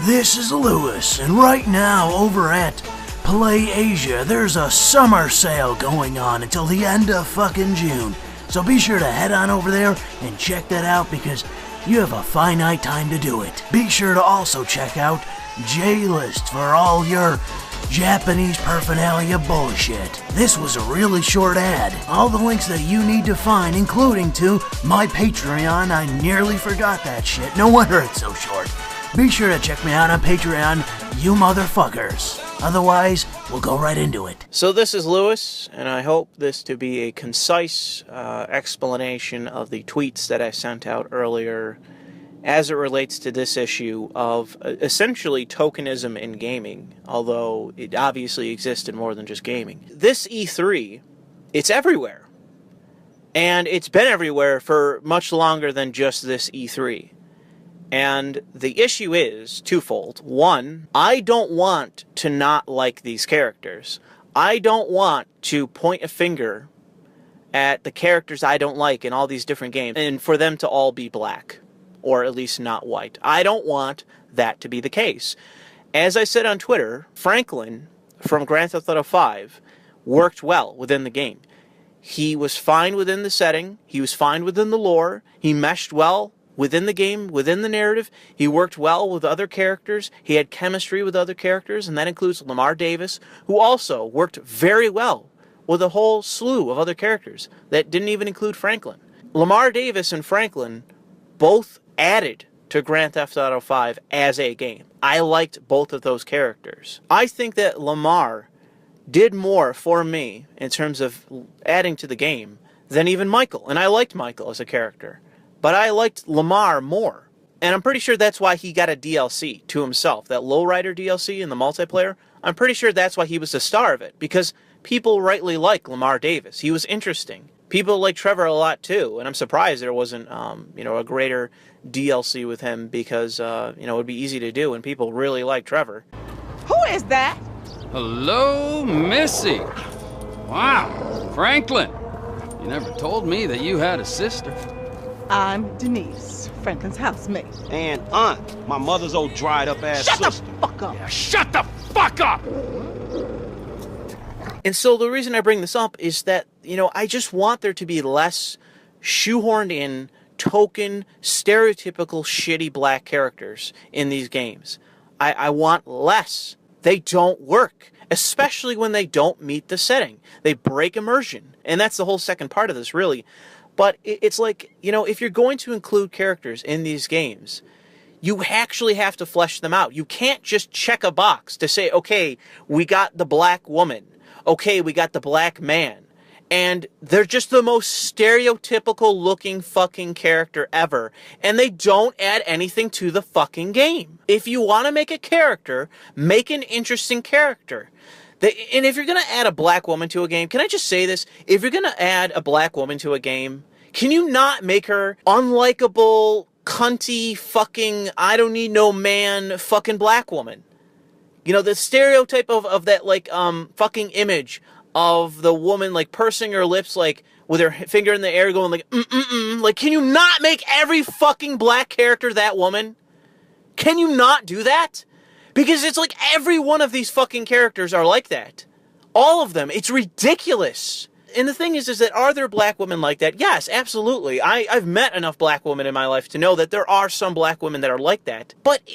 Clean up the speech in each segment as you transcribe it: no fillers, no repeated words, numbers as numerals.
This is Louis, and right now over at Play Asia, there's a summer sale going on until the end of fucking June. So be sure to head on over there and check that out because you have a finite time to do it. Be sure to also check out J-List for all your Japanese paraphernalia bullshit. This was a really short ad. All the links that you need to find, including to my Patreon. I nearly forgot that shit. No wonder it's so short. Be sure to check me out on Patreon, you motherfuckers. Otherwise, we'll go right into it. So this is Louis, and I hope this to be a concise explanation of the tweets that I sent out earlier as it relates to this issue of essentially tokenism in gaming, although it obviously exists in more than just gaming. This E3, it's everywhere. And it's been everywhere for much longer than just this E3. And the issue is twofold. One, I don't want to not like these characters. I don't want to point a finger at the characters I don't like in all these different games and for them to all be black, or at least not white. I don't want that to be the case. As I said on Twitter, Franklin from Grand Theft Auto V worked well within the game. He was fine within the setting. He was fine within the lore. He meshed well within the game, within the narrative. He worked well with other characters. He had chemistry with other characters, and that includes Lamar Davis, who also worked very well with a whole slew of other characters that didn't even include Franklin. Lamar Davis and Franklin both added to Grand Theft Auto V as a game. I liked both of those characters. I think that Lamar did more for me in terms of adding to the game than even Michael, and I liked Michael as a character. But I liked Lamar more. And I'm pretty sure that's why he got a DLC to himself. That Lowrider DLC in the multiplayer. I'm pretty sure that's why he was the star of it. Because people rightly like Lamar Davis. He was interesting. People like Trevor a lot too. And I'm surprised there wasn't, a greater DLC with him. Because, it would be easy to do. And people really like Trevor. Who is that? Hello, Missy. Wow, Franklin. You never told me that you had a sister. I'm Denise, Franklin's housemate. And Aunt, my mother's old dried-up ass sister. Shut the fuck up! Yeah, shut the fuck up! And so the reason I bring this up is that, I just want there to be less shoehorned in, token, stereotypical, shitty black characters in these games. I want less. They don't work, especially when they don't meet the setting. They break immersion. And that's the whole second part of this, really. But it's like, if you're going to include characters in these games, you actually have to flesh them out. You can't just check a box to say, okay, we got the black woman. Okay, we got the black man. And they're just the most stereotypical looking fucking character ever. And they don't add anything to the fucking game. If you want to make a character, make an interesting character. And if you're going to add a black woman to a game, can I just say this? If you're going to add a black woman to a game, can you not make her unlikable, cunty, fucking, I don't need no man, fucking black woman? The stereotype of that, fucking image of the woman, pursing her lips, with her finger in the air going, can you not make every fucking black character that woman? Can you not do that? Because it's like every one of these fucking characters are like that. All of them. It's ridiculous. And the thing is that are there black women like that? Yes, absolutely. I've met enough black women in my life to know that there are some black women that are like that. But,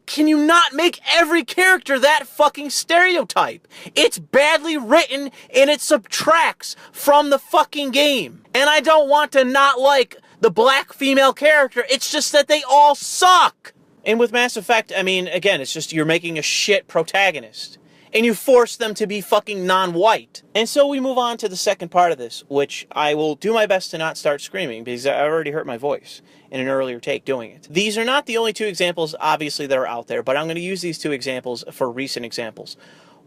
can you not make every character that fucking stereotype? It's badly written and it subtracts from the fucking game. And I don't want to not like the black female character. It's just that they all suck. And with Mass Effect, again, it's just you're making a shit protagonist. And you force them to be fucking non-white. And so we move on to the second part of this, which I will do my best to not start screaming, because I already hurt my voice in an earlier take doing it. These are not the only two examples, obviously, that are out there, but I'm going to use these two examples for recent examples.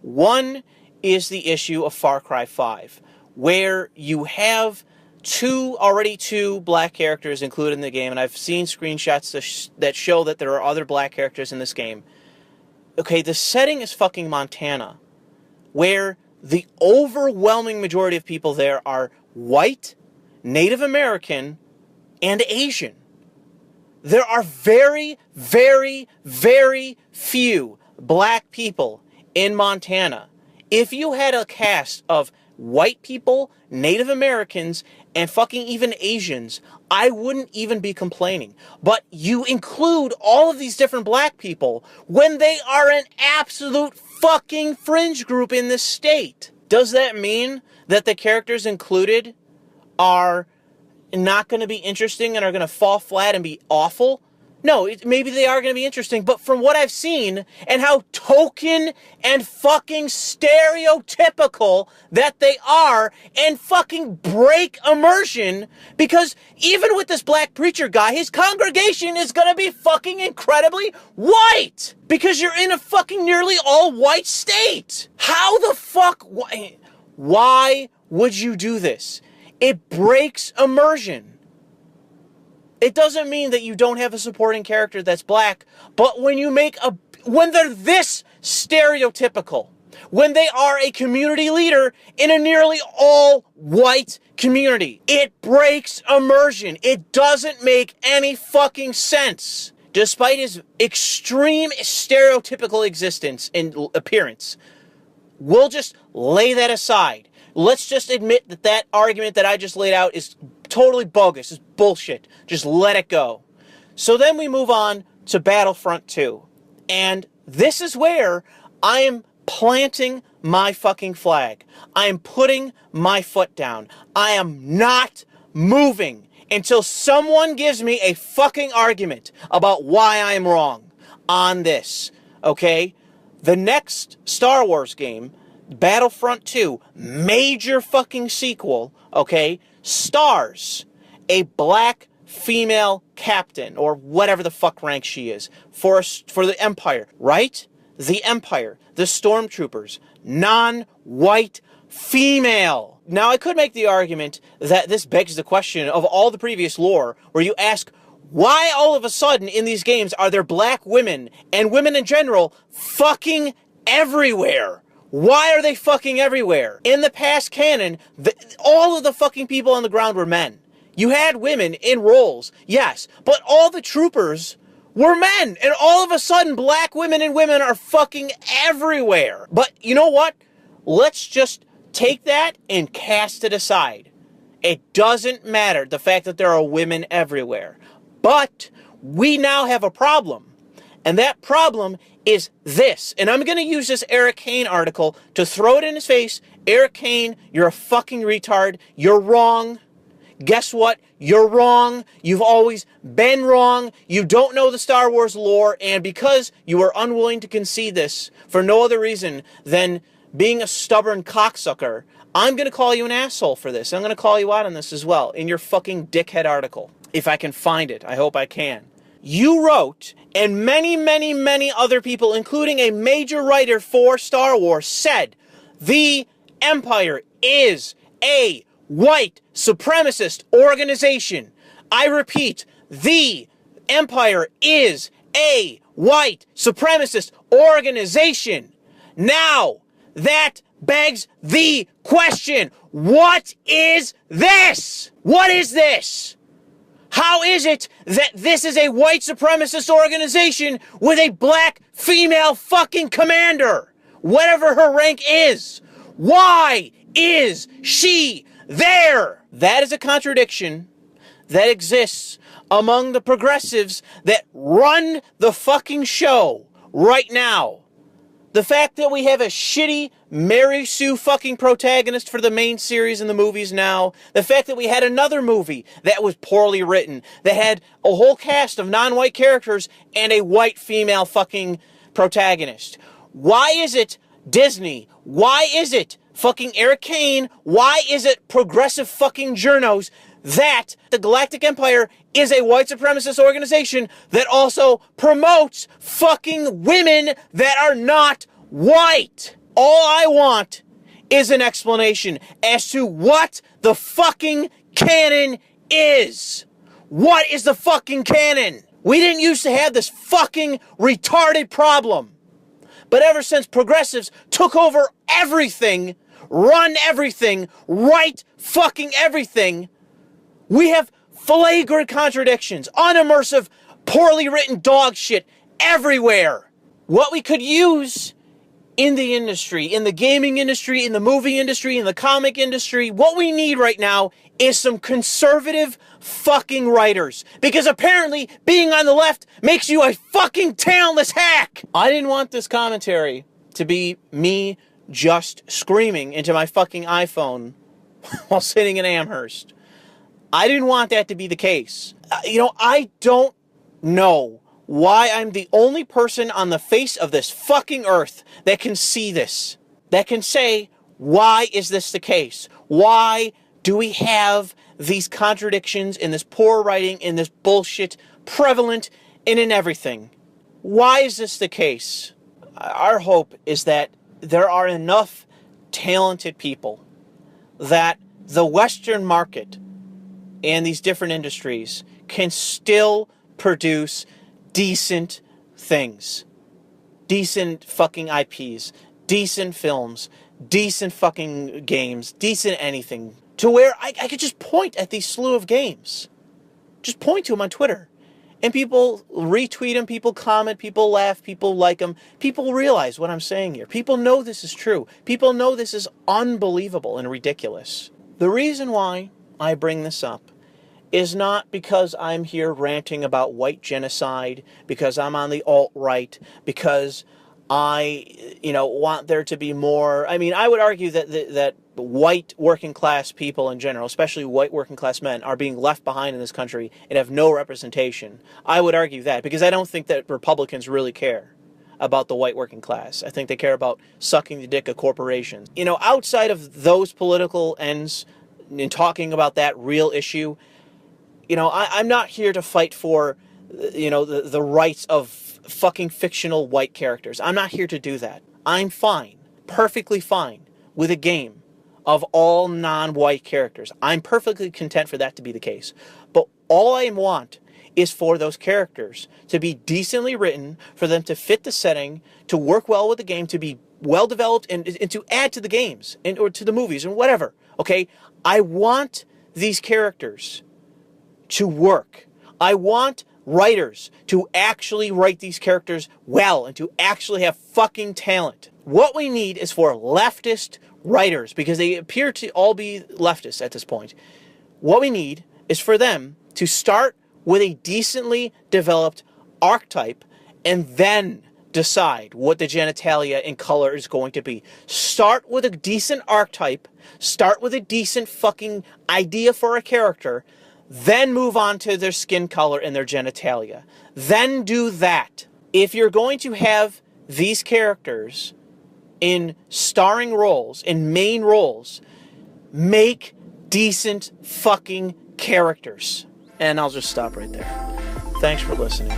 One is the issue of Far Cry 5, where you have two black characters included in the game, and I've seen screenshots that show that there are other black characters in this game. Okay, the setting is fucking Montana, where the overwhelming majority of people there are white, Native American, and Asian. there are very, very, very few black people in Montana. If you had a cast of white people, Native Americans, and fucking even Asians, I wouldn't even be complaining. But you include all of these different black people when they are an absolute fucking fringe group in this state. Does that mean that the characters included are not going to be interesting and are going to fall flat and be awful? No, maybe they are going to be interesting, but from what I've seen and how token and fucking stereotypical that they are and fucking break immersion, because even with this black preacher guy, his congregation is going to be fucking incredibly white because you're in a fucking nearly all white state. How the fuck? Why would you do this? It breaks immersion. It doesn't mean that you don't have a supporting character that's black, but when they're this stereotypical, when they are a community leader in a nearly all white community, it breaks immersion. It doesn't make any fucking sense. Despite his extreme stereotypical existence and appearance, we'll just lay that aside. Let's just admit that that argument that I just laid out is totally bogus. It's bullshit. Just let it go. So then we move on to Battlefront 2. And this is where I am planting my fucking flag. I am putting my foot down. I am not moving until someone gives me a fucking argument about why I am wrong on this. Okay? The next Star Wars game, Battlefront 2, major fucking sequel, okay, stars a black female captain, or whatever the fuck rank she is, for the Empire, right? The Empire, the Stormtroopers, non-white female. Now, I could make the argument that this begs the question of all the previous lore, where you ask, why all of a sudden in these games are there black women, and women in general, fucking everywhere? Why are they fucking everywhere? In the past canon, all of the fucking people on the ground were men. You had women in roles, yes, but all the troopers were men. And all of a sudden, black women and women are fucking everywhere. But you know what? Let's just take that and cast it aside. It doesn't matter the fact that there are women everywhere. But we now have a problem. And that problem is this. And I'm going to use this Eric Kane article to throw it in his face. Eric Kane, you're a fucking retard. You're wrong. Guess what? You're wrong. You've always been wrong. You don't know the Star Wars lore. And because you are unwilling to concede this for no other reason than being a stubborn cocksucker, I'm going to call you an asshole for this. I'm going to call you out on this as well in your fucking dickhead article. If I can find it. I hope I can. You wrote, and many, many, many other people, including a major writer for Star Wars, said, the Empire is a white supremacist organization. I repeat, the Empire is a white supremacist organization. Now, that begs the question, what is this? What is this? How is it that this is a white supremacist organization with a black female fucking commander? Whatever her rank is. Why is she there? That is a contradiction that exists among the progressives that run the fucking show right now. The fact that we have a shitty Mary Sue fucking protagonist for the main series in the movies now. The fact that we had another movie that was poorly written, that had a whole cast of non-white characters and a white female fucking protagonist. Why is it Disney? Why is it fucking Eric Kane? Why is it progressive fucking journos that the Galactic Empire is a white supremacist organization that also promotes fucking women that are not white? All I want is an explanation as to what the fucking canon is. What is the fucking canon? We didn't used to have this fucking retarded problem. But ever since progressives took over everything, run everything, write fucking everything, we have flagrant contradictions, unimmersive poorly written dog shit everywhere. What we could use in the industry, in the gaming industry, in the movie industry, in the comic industry, what we need right now is some conservative fucking writers. Because apparently being on the left makes you a fucking talentless hack. I didn't want this commentary to be me just screaming into my fucking iPhone while sitting in Amherst. I didn't want that to be the case. I don't know why I'm the only person on the face of this fucking earth that can see this, that can say, why is this the case? Why do we have these contradictions in this poor writing, in this bullshit, prevalent and in everything? Why is this the case? Our hope is that there are enough talented people that the Western market and these different industries can still produce decent things. Decent fucking IPs. Decent films. Decent fucking games. Decent anything. To where I could just point at these slew of games. Just point to them on Twitter. And people retweet them, people comment, people laugh, people like them. People realize what I'm saying here. People know this is true. People know this is unbelievable and ridiculous. The reason why I bring this up is not because I'm here ranting about white genocide, because I'm on the alt-right, because I, want there to be more. I mean, I would argue that white working class people in general, especially white working class men, are being left behind in this country and have no representation. I would argue that because I don't think that Republicans really care about the white working class. I think they care about sucking the dick of corporations. Outside of those political ends, in talking about that real issue, I'm not here to fight for, the rights of fucking fictional white characters. I'm not here to do that. I'm fine, perfectly fine, with a game of all non-white characters. I'm perfectly content for that to be the case. But all I want is for those characters to be decently written, for them to fit the setting, to work well with the game, to be well developed, and to add to the games or to the movies and whatever. Okay? I want these characters to work. I want writers to actually write these characters well and to actually have fucking talent. What we need is for leftist writers, because they appear to all be leftists at this point. What we need is for them to start with a decently developed archetype and then decide what the genitalia and color is going to be. Start with a decent archetype, start with a decent fucking idea for a character, then move on to their skin color and their genitalia. Then do that. If you're going to have these characters in starring roles, in main roles, make decent fucking characters. And I'll just stop right there. Thanks for listening.